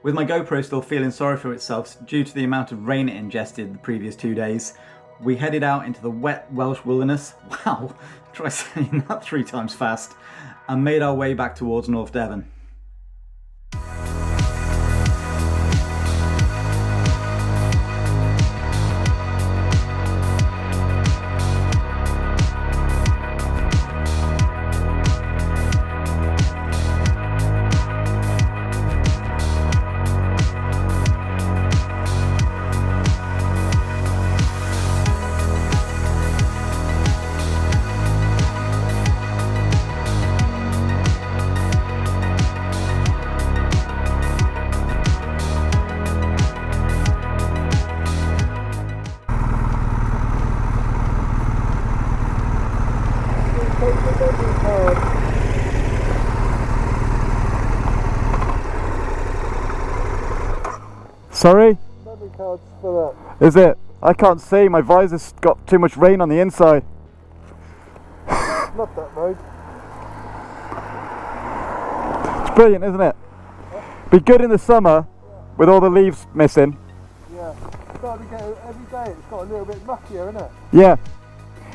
With my GoPro still feeling sorry for itself due to the amount of rain it ingested the previous 2 days, we headed out into the wet Welsh wilderness, wow, try saying that 3 times fast, and made our way back towards North Devon. Sorry? Memory cards for that. Is it? I can't see, my visor's got too much rain on the inside. Not that road. It's brilliant, isn't it? Be good in the summer with all the leaves missing. Yeah. Starting to get every day it's got a little bit muckier, isn't it? Yeah.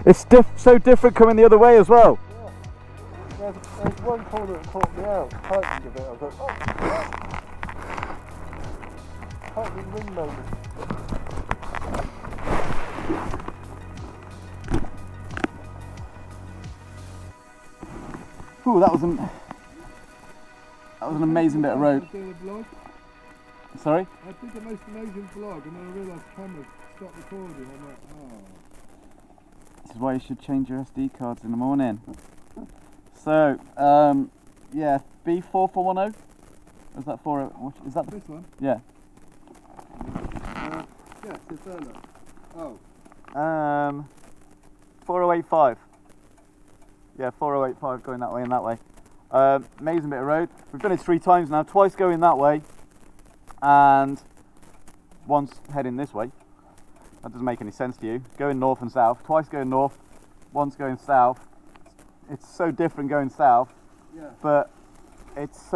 It's so different coming the other way as well. Yeah. There's one corner that caught me out. Tightening a bit. I was like, oh! Tightening ring moment. Ooh, that was an amazing bit of road. Sorry? I did the most amazing vlog and then I realised camera stopped recording. I'm like, oh. This is why you should change your SD cards in the morning. So, yeah, B4410? Is that for is that This one? Yeah. Yes, it's further. Oh. 4085. Yeah, 4085 going that way and that way. Amazing bit of road. We've done it 3 times now, twice going that way and once heading this way. That doesn't make any sense to you. Going north and south, twice going north, once going south. It's so different going south, yeah. But it's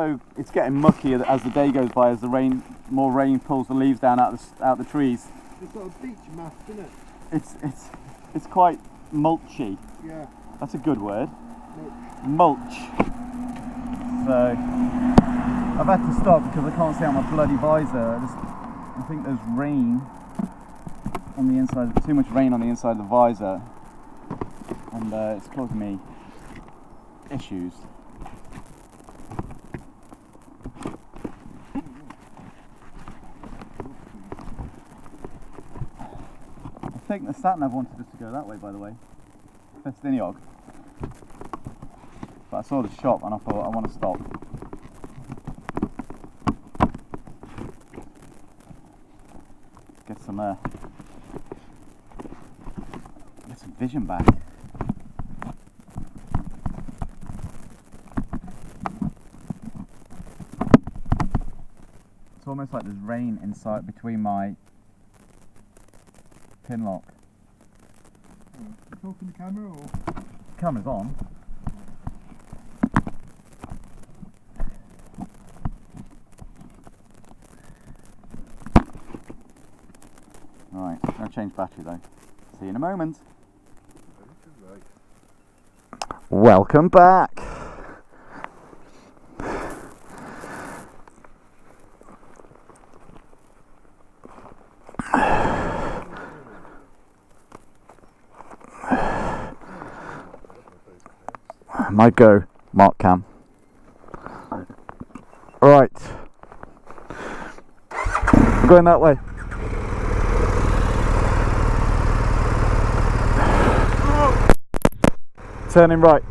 getting mucky as the day goes by, as the more rain pulls the leaves down out the trees. It's got a beach mask, isn't it? It's quite mulchy. Yeah. That's a good word. Mulch. So I've had to stop because I can't see out my bloody visor. I think there's rain on the inside, too much rain on the inside of the visor, and it's causing me issues. I think the sat-nav wanted us to go that way, by the way. Festiniog. But I saw the shop and I thought I want to stop. Get some vision back. It's almost like there's rain inside between my pin lock. You talking to camera or? Camera's on. Right, I'll change battery though. See you in a moment. Welcome back. Might go, Mark Cam. Right. I'm going that way. Turning right.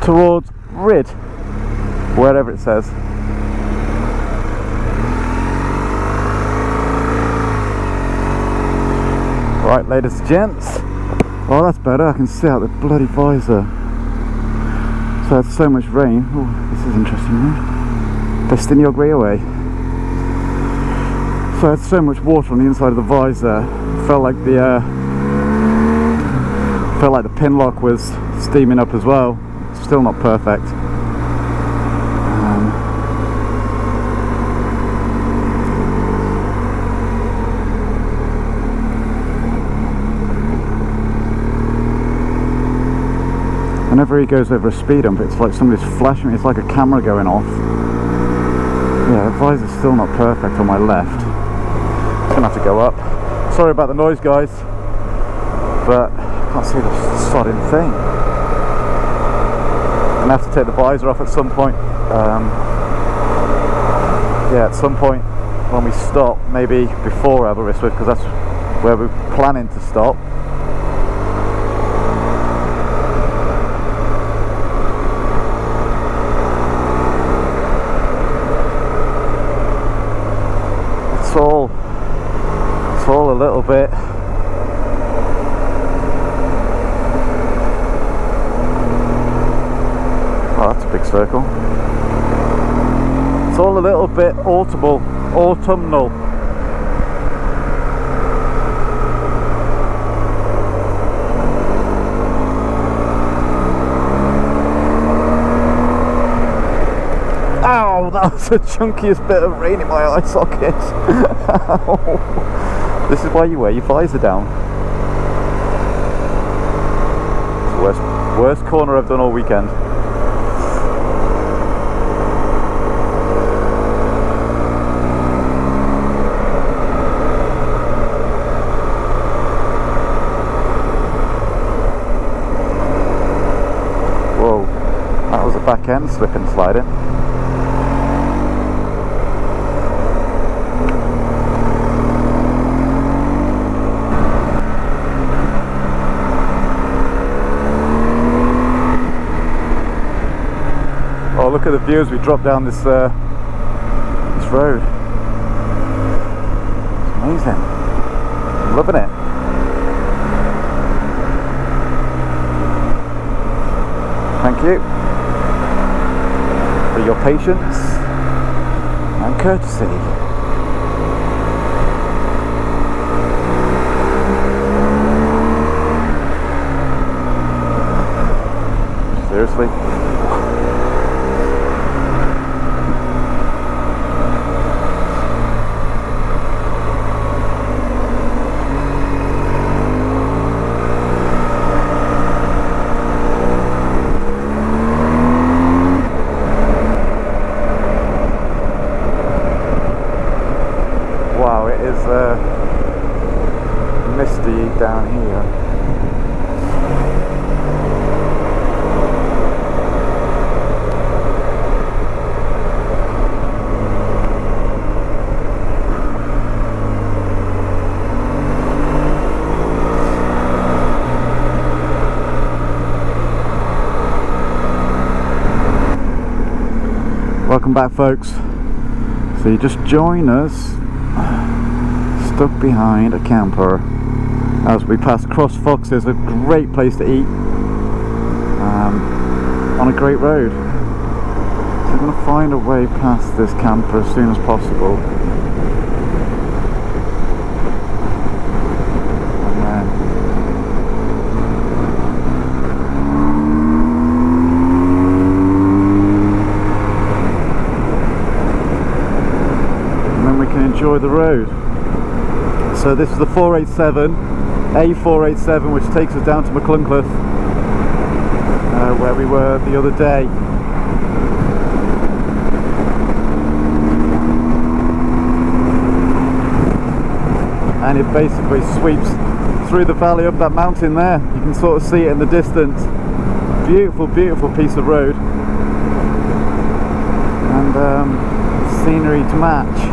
Towards Rid, wherever it says. Right, ladies and gents. Oh, that's better. I can see out the bloody visor. So it's so much rain. Oh, this is interesting. Festiniog Railway. So I had so much water on the inside of the visor. Felt like the Felt like the pin lock was steaming up as well. Still not perfect. Whenever he goes over a speed hump, it's like somebody's flashing. It's like a camera going off. Yeah, the visor's still not perfect on my left. It's gonna have to go up. Sorry about the noise, guys, but I can't see the sodding thing. I'm gonna have to take the visor off at some point. Yeah, at some point when we stop, maybe before Aberystwyth, because that's where we're planning to stop. It's all a little bit. Oh, that's a big circle. It's all a little bit autumnal. Ow, that was the chunkiest bit of rain in my eye socket. This is why you wear your visor down. It's the worst corner I've done all weekend. Whoa, that was a back end slip and sliding. Look at the view as we drop down this road. It's amazing. I'm loving it. Thank you for your patience and courtesy. Seriously? Misty down here. Welcome back, folks. So you just join us stuck behind a camper as we pass Cross Foxes, a great place to eat on a great road. So we're going to find a way past this camper as soon as possible. And then we can enjoy the road. So this is the 487, A487, which takes us down to McCluncliff, where we were the other day. And it basically sweeps through the valley up that mountain there. You can sort of see it in the distance. Beautiful, beautiful piece of road. And scenery to match.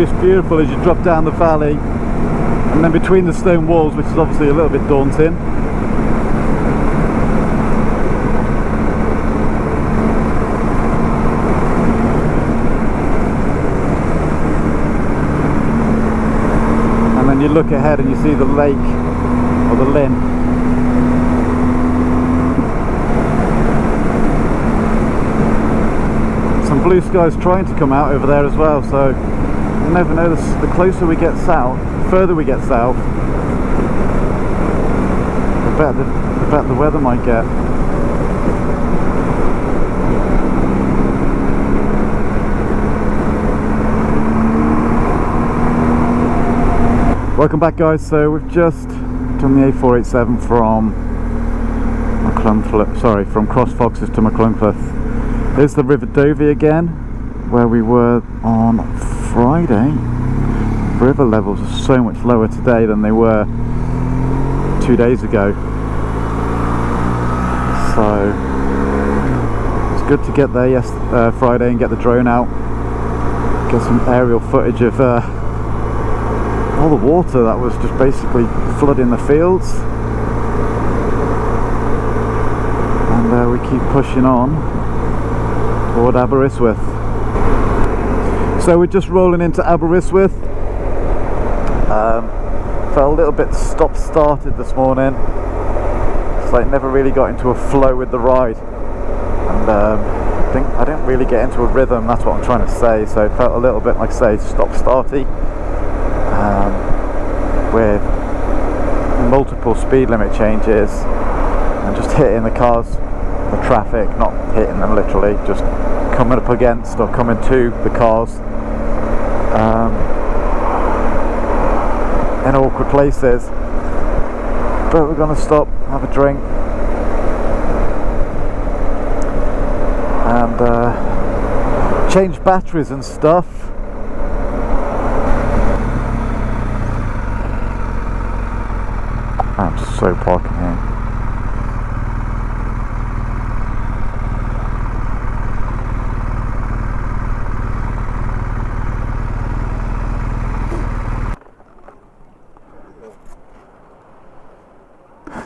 just beautiful as you drop down the valley, and then between the stone walls, which is obviously a little bit daunting. And then you look ahead and you see the lake, or the Lynn. Some blue skies trying to come out over there as well, so you never know, the closer we get south, further we get south, the better the weather might get. Welcome back, guys. So we've just done the A487 from from Cross Foxes to McClungcliff. There's the River Dovey again, where we were on Friday. River levels are so much lower today than they were 2 days ago. So it's good to get there Friday and get the drone out, get some aerial footage of all the water that was just basically flooding the fields. And we keep pushing on toward Aberystwyth. So we're just rolling into Aberystwyth. Felt a little bit stop-started this morning. It's like never really got into a flow with the ride, and I didn't really get into a rhythm. That's what I'm trying to say. So it felt a little bit, like I say, stop-starty, with multiple speed limit changes and just hitting the cars, the traffic, not hitting them literally, just coming up against or coming to the cars in awkward places. But we're going to stop, have a drink, and change batteries and stuff. I'm so parking here.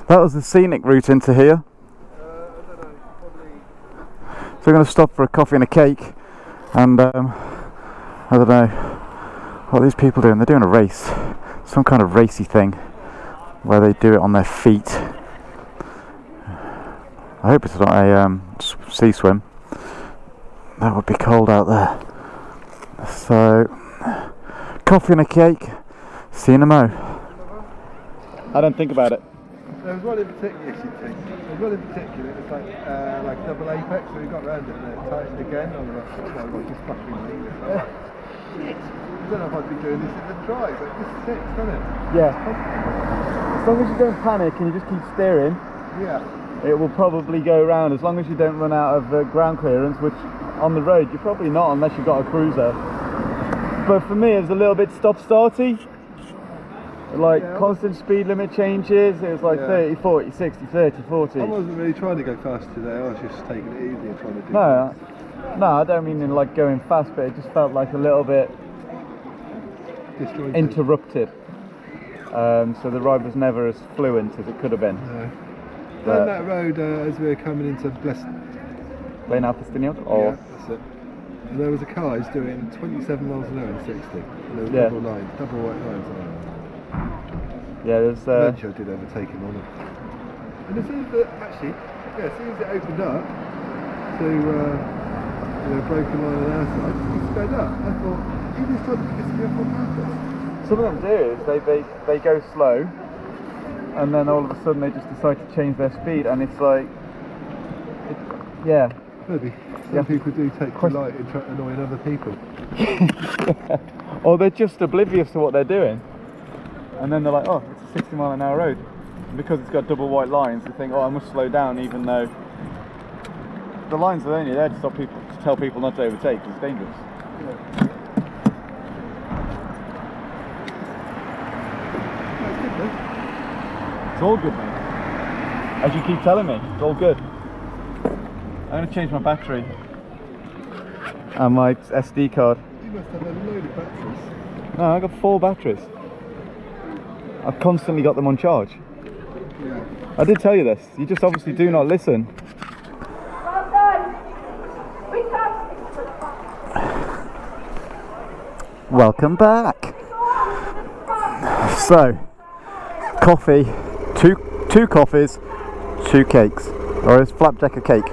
That was the scenic route into here. I don't know, probably. So we're going to stop for a coffee and a cake, and I don't know what are these people doing. They're doing a race, some kind of racy thing where they do it on their feet. I hope it's not a sea swim. That would be cold out there. So coffee and a cake, see you in a mo. I don't think about it. There was one in particular, it's like double apex, so we got round it and it tightened again. I was like, just fucking leave it. I don't know if I'd be doing this in the drive, but this is it, isn't it? Yeah. As long as you don't panic and you just keep steering, Yeah. it will probably go round, as long as you don't run out of ground clearance, which on the road you're probably not unless you've got a cruiser. But for me, it's a little bit stop-starty. Like constant speed limit changes, it was like 30, 40, 60, 30, 40. I wasn't really trying to go fast today, I was just taking it easy and trying to do No, I don't mean in like going fast, but it just felt like a little bit disjointed. Interrupted. So the ride was never as fluent as it could have been. No. Down that road as we were coming into Lane Alfistiniog? Or yeah, that's it. And there was a car who's doing 27 miles an hour and 60. And there was double white lines on it. Yeah, there's eventually I did overtake him on it. And as soon as it opened up to broken line on our side, he sped up. I thought, he just tried to piss me off on purpose. some of them do is they go slow, and then all of a sudden they just decide to change their speed, and it's like, yeah. Maybe. Some people do take delight in annoying other people. Or they're just oblivious to what they're doing. And then they're like, oh, it's a 60 mile an hour road. And because it's got double white lines, they think, oh, I must slow down, even though the lines are only there to stop people, to tell people not to overtake, because it's dangerous. Yeah. It's all good, mate. As you keep telling me, it's all good. I'm going to change my battery and my SD card. You must have a load of batteries. No, I got 4 batteries. I've constantly got them on charge. Yeah. I did tell you this. You just obviously do not listen. Well done. Welcome back. So, coffee, two coffees, 2 cakes, or it's flapjack a cake.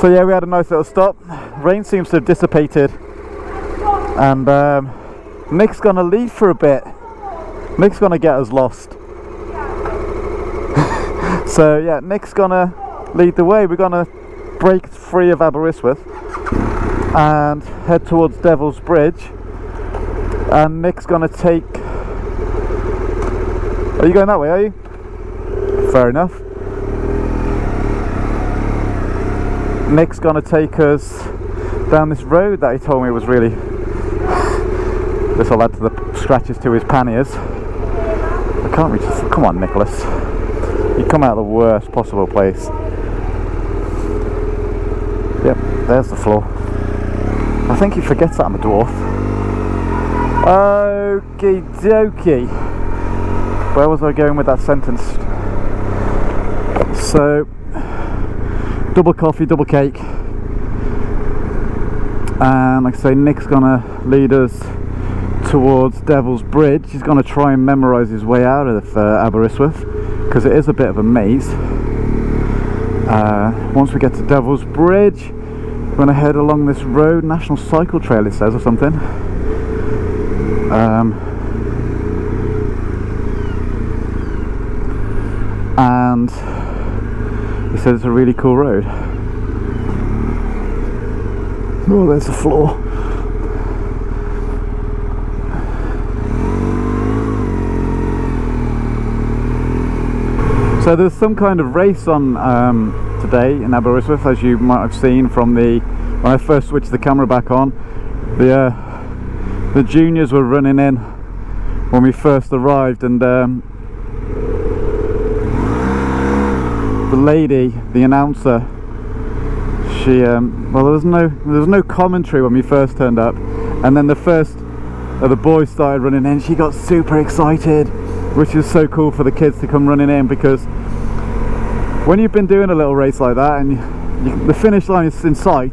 So yeah, we had a nice little stop. Rain seems to have dissipated, and Nick's gonna leave for a bit. Nick's gonna get us lost. So yeah, Nick's gonna lead the way. We're gonna break free of Aberystwyth and head towards Deveils Bridge, and Nick's gonna take... Are you going that way, are you? Fair enough. Nick's gonna take us down this road that he told me was really... This will add to the scratches to his panniers. I can't reach this. Come on, Nicholas. You come out of the worst possible place. Yep, there's the floor. I think he forgets that I'm a dwarf. Okie dokie. Where was I going with that sentence? So, double coffee, double cake. And like I say, Nick's gonna lead us towards Deveils Bridge. He's gonna try and memorise his way out of Aberystwyth, because it is a bit of a maze. Once we get to Deveils Bridge, we're going to head along this road, National Cycle Trail it says, or something. And he says it's a really cool road. Oh, there's the floor. So there's some kind of race on today in Aberystwyth, as you might have seen from when I first switched the camera back on. The juniors were running in when we first arrived, and the lady, the announcer, she well, there was no commentary when we first turned up, and then the first of the boys started running in. She got super excited, which is so cool for the kids to come running in, because when you've been doing a little race like that and the finish line is in sight,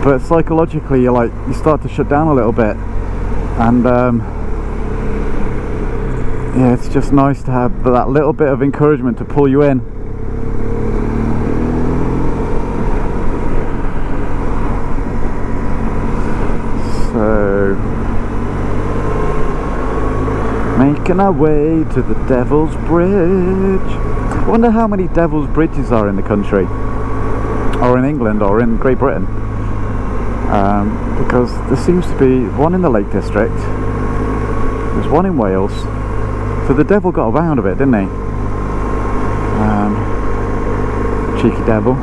but psychologically you start to shut down a little bit, and yeah, it's just nice to have that little bit of encouragement to pull you in. So, making our way to the Deveils Bridge. I wonder how many Deveils Bridges are in the country, or in England, or in Great Britain, because there seems to be one in the Lake District, there's one in Wales, so the devil got around a bit, didn't he? Cheeky devil.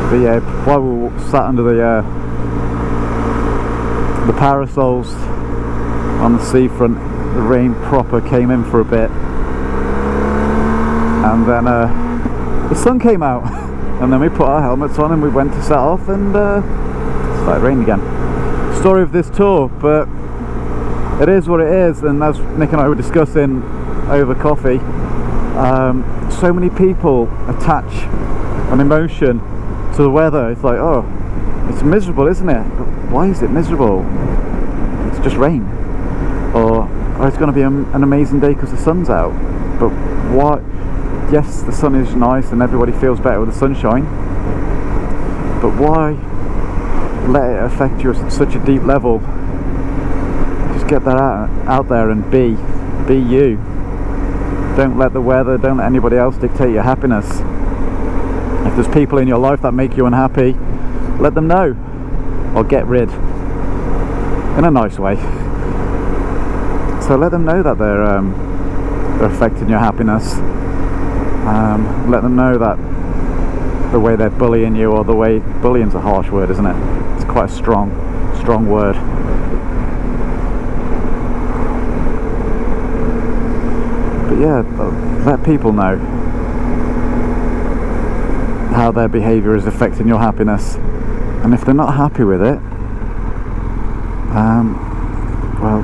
But yeah, while we were sat under the parasols on the seafront, the rain proper came in for a bit, and then the sun came out, and then we put our helmets on and we went to set off, and it started raining again. Story of this tour, but it is what it is. And as Nick and I were discussing over coffee, so many people attach an emotion to the weather. It's like, oh, it's miserable, isn't it? But why is it miserable? It's just rain. Or oh, it's going to be an amazing day because the sun's out. But why? Yes, the sun is nice and everybody feels better with the sunshine, but why let it affect you at such a deep level? Just get that out there and be you. Don't let the weather, don't let anybody else dictate your happiness. If there's people in your life that make you unhappy, let them know, or get rid, in a nice way. So let them know that they're affecting your happiness. Let them know that the way they're bullying you, or the way, bullying's a harsh word, isn't it? It's quite a strong word. But yeah, let people know how their behaviour is affecting your happiness, and if they're not happy with it, well,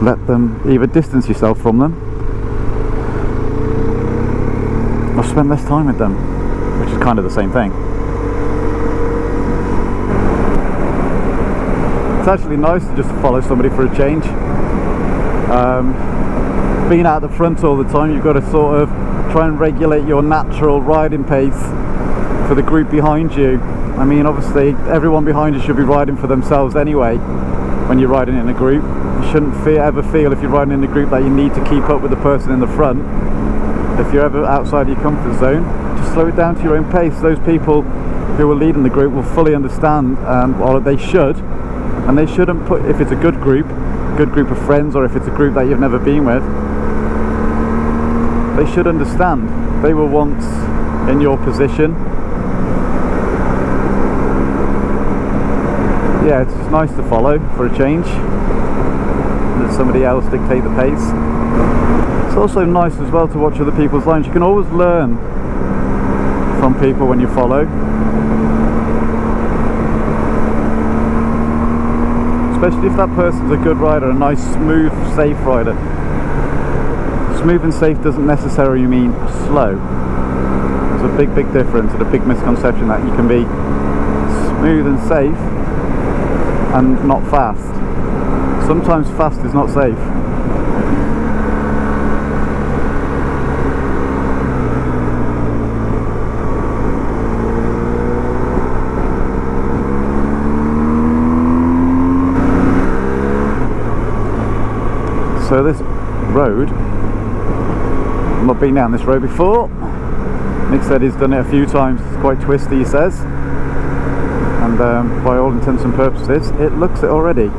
let them either distance yourself from them or spend less time with them, which is kind of the same thing. It's actually nice to just follow somebody for a change. Being out the front all the time, you've got to sort of try and regulate your natural riding pace for the group behind you. I mean, obviously everyone behind you should be riding for themselves anyway when you're riding in a group. You shouldn't ever feel, if you're riding in a group, that you need to keep up with the person in the front. If you're ever outside your comfort zone, just slow it down to your own pace. Those people who are leading the group will fully understand, or they should, and they shouldn't put, if it's a good group of friends, or if it's a group that you've never been with, they should understand. They were once in your position. Yeah, it's just nice to follow for a change, let somebody else dictate the pace. It's also nice as well to watch other people's lines. You can always learn from people when you follow, especially if that person's a good rider, a nice, smooth, safe rider. Smooth and safe doesn't necessarily mean slow. There's a big difference, and a big misconception that you can be smooth and safe and not fast. Sometimes fast is not safe. So this road, I've not been down this road before. Nick said he's done it a few times. It's quite twisty, he says, and by all intents and purposes it looks it already.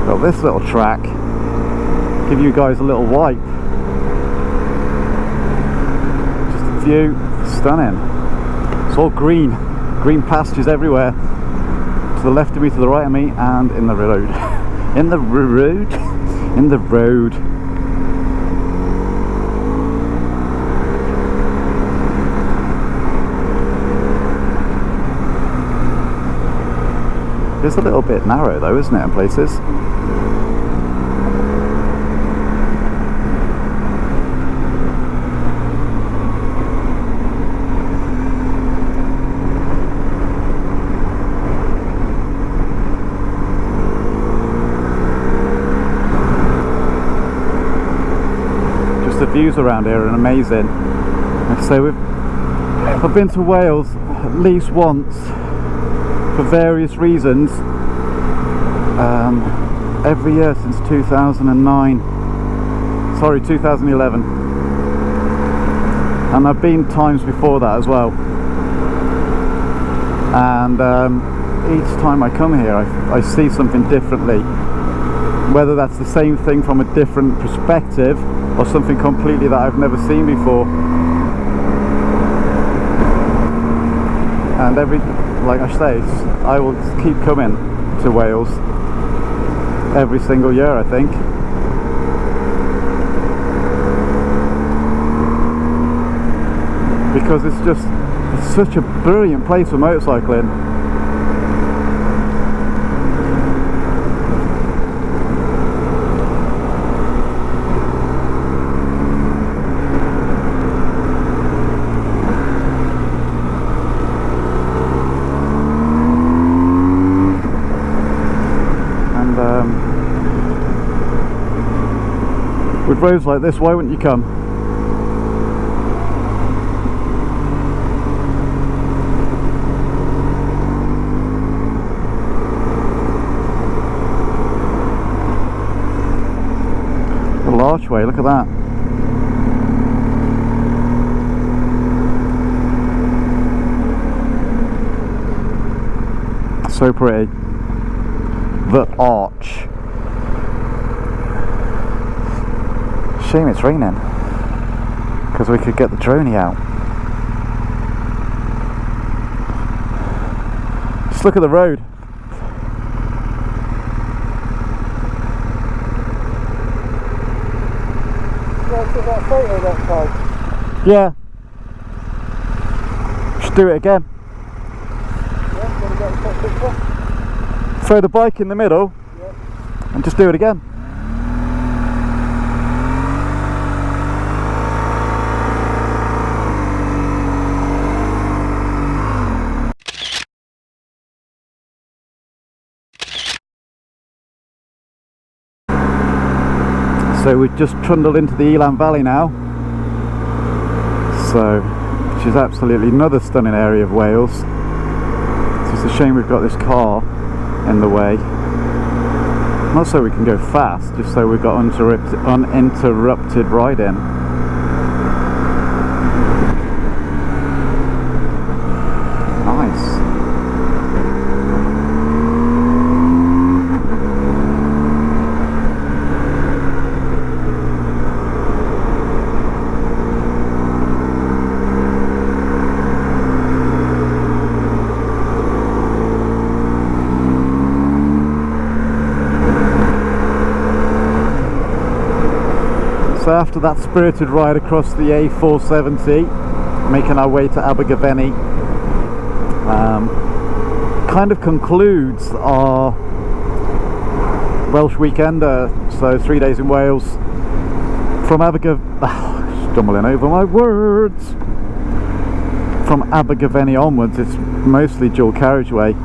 Got this little track, give you guys a little wipe. Just a view, stunning. It's all green pastures everywhere, to the left of me, to the right of me, and in the road. In the road. It's a little bit narrow though, isn't it, in places? The views around here are amazing. Like I say, I've been to Wales at least once for various reasons, every year since 2011, and I've been times before that as well, and each time I come here I see something differently, whether that's the same thing from a different perspective or something completely that I've never seen before. And like I say, I will keep coming to Wales every single year, I think. Because it's such a brilliant place for motorcycling. With roads like this, why wouldn't you come? Little archway, look at that. So pretty. The arch. Shame it's raining, because we could get the droney out. Just look at the road. took that photo that time. Yeah. Should do it again. Yeah, want to get a top picture? Throw the bike in the middle, Yeah. and just do it again. So we've just trundled into the Elan Valley now, which is absolutely another stunning area of Wales. It's just a shame we've got this car in the way. Not so we can go fast, just so we've got uninterrupted riding. Nice. So after that spirited ride across the A470, making our way to Aberystwyth, kind of concludes our Welsh weekender. So 3 days in Wales. From stumbling over my words. From Aberystwyth onwards, it's mostly dual carriageway,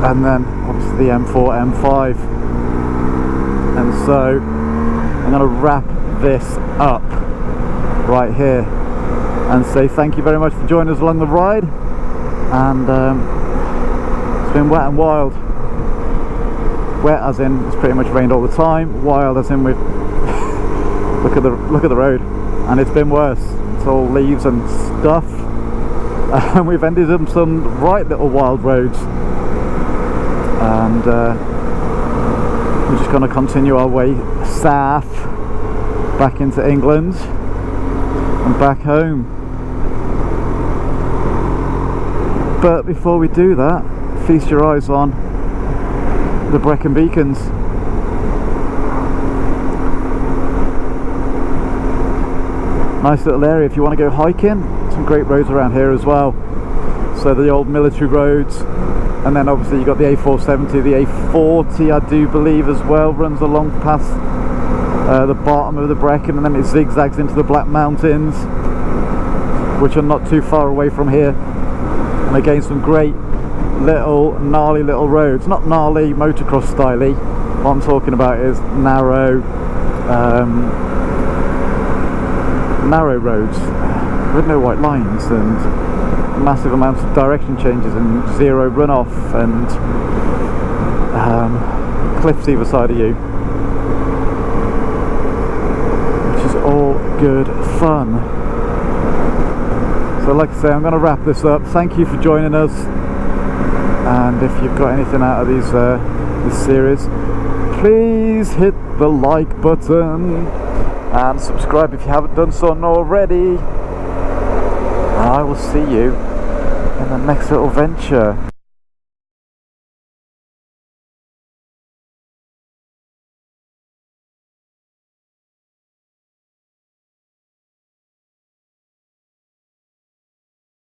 and then obviously the M4, M5. And so I'm going to wrap this up right here and say thank you very much for joining us along the ride. And it's been wet and wild. Wet as in it's pretty much rained all the time. Wild as in we've look at the road, and it's been worse. It's all leaves and stuff, and we've ended up some right little wild roads. And we're just going to continue our way south back into England and back home. But before we do that, feast your eyes on the Brecon Beacons. Nice little area if you want to go hiking. Some great roads around here as well. So the old military roads, and then obviously you've got the A470, the A40 I do believe as well, runs along past the bottom of the Brecon, and then it zigzags into the Black Mountains, which are not too far away from here. And again, some great little gnarly little roads. Not gnarly motocross styley, what I'm talking about is narrow roads with no white lines and massive amounts of direction changes and zero runoff and cliffs either side of you, which is all good fun. So like I say, I'm going to wrap this up. Thank you for joining us, and if you've got anything out of this series, please hit the like button and subscribe if you haven't done so already. I will see you in the next little venture.